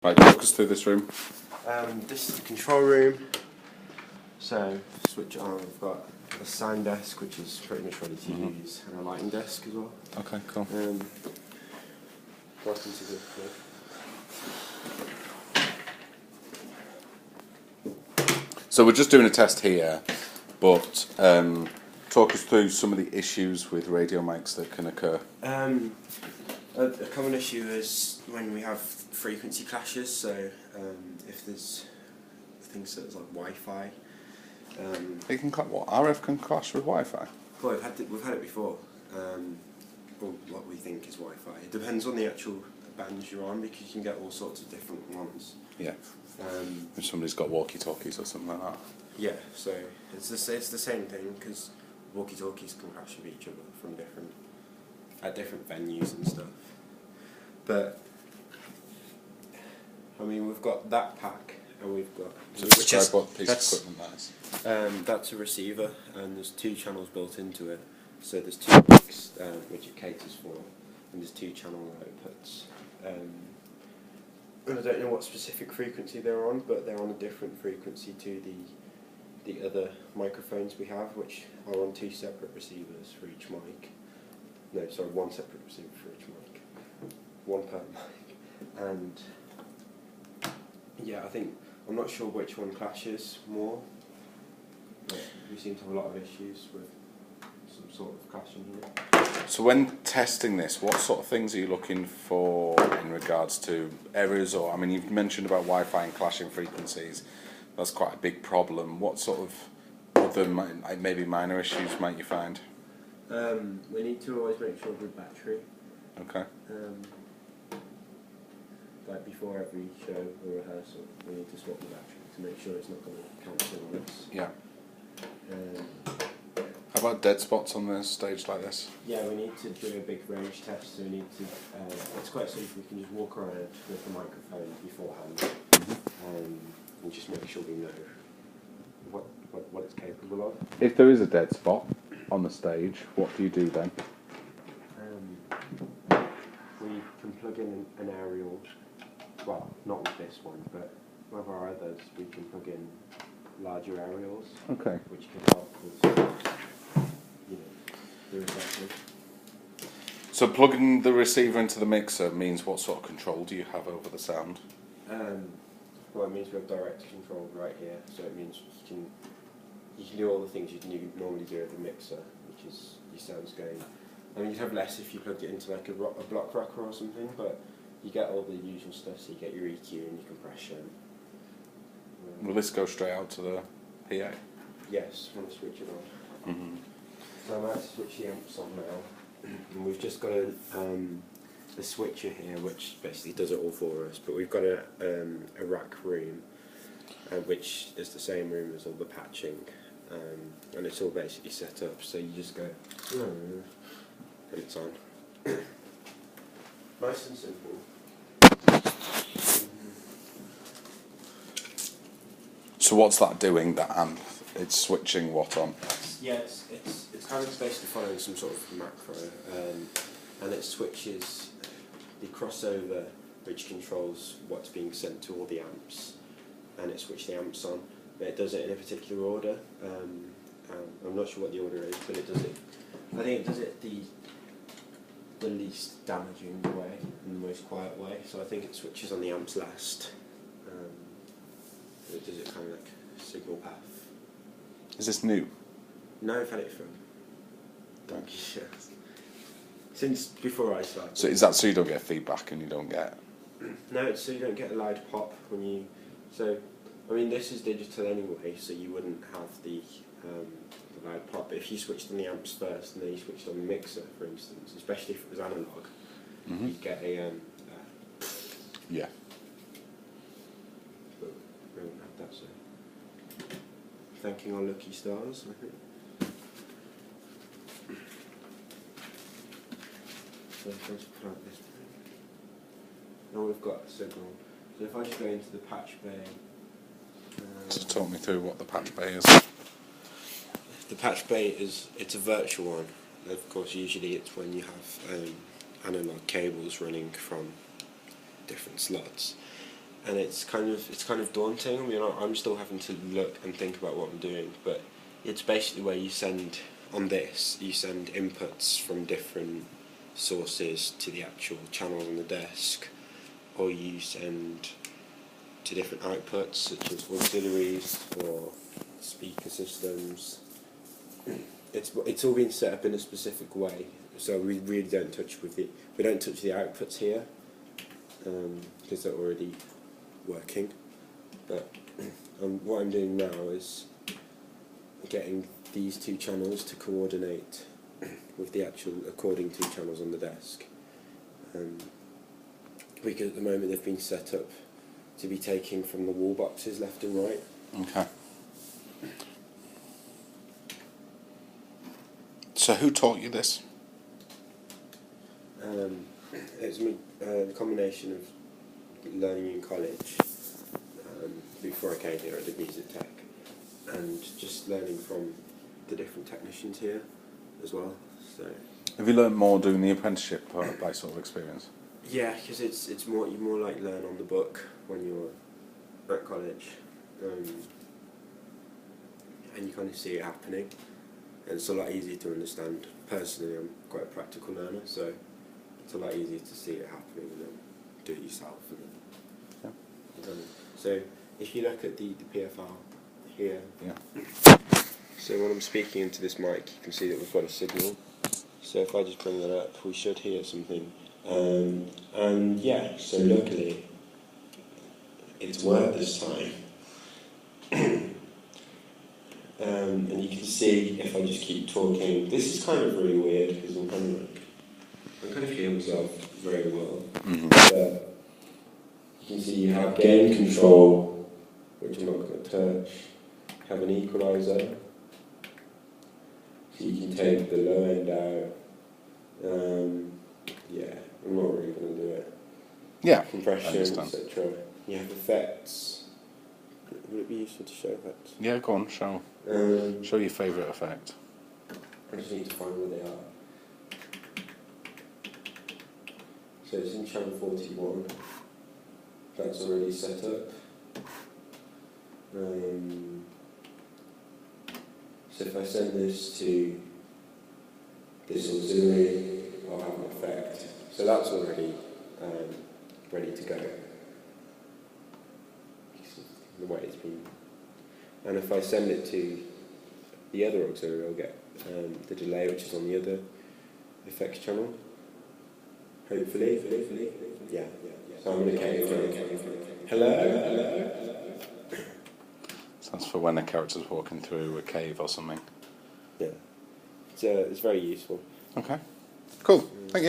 Right, talk us through this room. This is the control room. So, switch on, we've got a sound desk, which is pretty much ready to use, and a lighting desk as well. Okay, cool. Welcome to the So we're just doing a test here, but talk us through some of the issues with radio mics that can occur. A common issue is when we have frequency clashes, so if there's things such as like Wi-Fi. It can what? RF can clash with Wi-Fi? Well, we've had it before, or what we think is Wi-Fi. It depends on the actual bands you're on, because you can get all sorts of different ones. Yeah. If somebody's got walkie-talkies or something like that. Yeah, so it's the same thing, because walkie-talkies can clash with each other from at different venues and stuff. But I mean, we've got that pack, and we've got describe what piece of equipment that is. That's a receiver, and there's 2 channels built into it. So there's 2 mics which it caters for, and there's 2 channel outputs. And I don't know what specific frequency they're on, but they're on a different frequency to the other microphones we have, which are on 2 separate receivers for each mic. No, sorry, 1 separate receiver for each mic. 1 per mic. And yeah, I'm not sure which one clashes more. But we seem to have a lot of issues with some sort of clashing here. So when testing this, what sort of things are you looking for in regards to errors? Or, I mean, you've mentioned about Wi-Fi and clashing frequencies. That's quite a big problem. What sort of other maybe minor issues might you find? We need to always make sure the battery. Okay. Like before every show or rehearsal, we need to swap the battery to make sure it's not going to cancel on us. Yeah. How about dead spots on the stage like this? Yeah, we need to do a big range test, so we need to, it's quite simple, we can just walk around with the microphone beforehand and just make sure we know what it's capable of. If there is a dead spot on the stage, what do you do then? We can plug in an aerial, well, not with this one, but with our others, we can plug in larger aerials, okay, which can help with, the reception. So plugging the receiver into the mixer means what sort of control do you have over the sound? Well, it means we have direct control right here, so it means you can do all the things you normally do with the mixer, which is your sound's going. I mean, you'd have less if you plugged it into like a block rocker or something, but you get all the usual stuff, so you get your EQ and your compression. Will this go straight out to the PA? Yes, when I switch it on. So I'm about to switch the amps on now, and we've just got a switcher here which basically does it all for us, but we've got a rack room, which is the same room as all the patching, and it's all basically set up, so you just go, and it's on. Nice and simple. So what's that doing, that amp? It's switching what on? Yeah, it's kind of basically following some sort of macro, and it switches the crossover, which controls what's being sent to all the amps, and it switches the amps on. But it does it in a particular order. I'm not sure what the order is, but it does it. I think it does it the least damaging way, and the most quiet way. So I think it switches on the amps last. It does it kind of like signal path. Is this new? No, I've had it from since before I started. So is that so you don't get feedback and you don't get? No, it's so you don't get a loud pop when you. So, I mean, this is digital anyway, so you wouldn't have the loud pop. But if you switched on the amps first and then you switched on the mixer, for instance, especially if it was analog, you'd get a. Yeah. But we wouldn't have that, so. Thanking our lucky stars, I think. So if I just put out this thing. Now we've got a signal. So if I just go into the patch bay. So talk me through what the patch bay is. The patch bay it's a virtual one. Of course, usually it's when you have analog cables running from different slots. and it's kind of daunting. I mean, I'm still having to look and think about what I'm doing, but it's basically where you send inputs from different sources to the actual channel on the desk, or you send to different outputs such as auxiliaries or speaker systems. It's all been set up in a specific way, so we really don't touch the outputs here because they're already working. But what I'm doing now is getting these two channels to coordinate with the actual according to channels on the desk. Because at the moment they've been set up to be taking from the wall boxes left and right. Okay. So who taught you this? It's a combination of learning in college before I came here. I did music tech, and just learning from the different technicians here as well. So Have you learned more doing the apprenticeship by sort of experience? yeah, because it's more you more like learn on the book when you're at college, and you kind of see it happening, and it's a lot easier to understand. Personally, I'm quite a practical learner, so it's a lot easier to see it happening and then do it yourself. And then, so if you look at the PFR here, so when I'm speaking into this mic, you can see that we've got a signal. So if I just bring that up, we should hear something. And yeah, so luckily it's worked this time. And you can see if I just keep talking, this is kind of really weird because I kind of hear myself very well. But you can see you have gain control, which I'm not going to touch. You have an equalizer, so you can take the low end out. Yeah, I'm not really going to do it. Yeah, Compression, etc. You have effects. Would it be useful to show effects? Yeah, go on, show your favourite effect. I just need to find where they are. So it's in channel 41. That's already set up. So if I send this to this auxiliary, I'll have an effect. So that's already ready to go. The way it's been. And if I send it to the other auxiliary, I'll get the delay which is on the other effects channel. Hopefully. Yeah. So I'm going to hello. So that's for when a character's walking through a cave or something. Yeah. It's very useful. Okay. Cool. Thank you.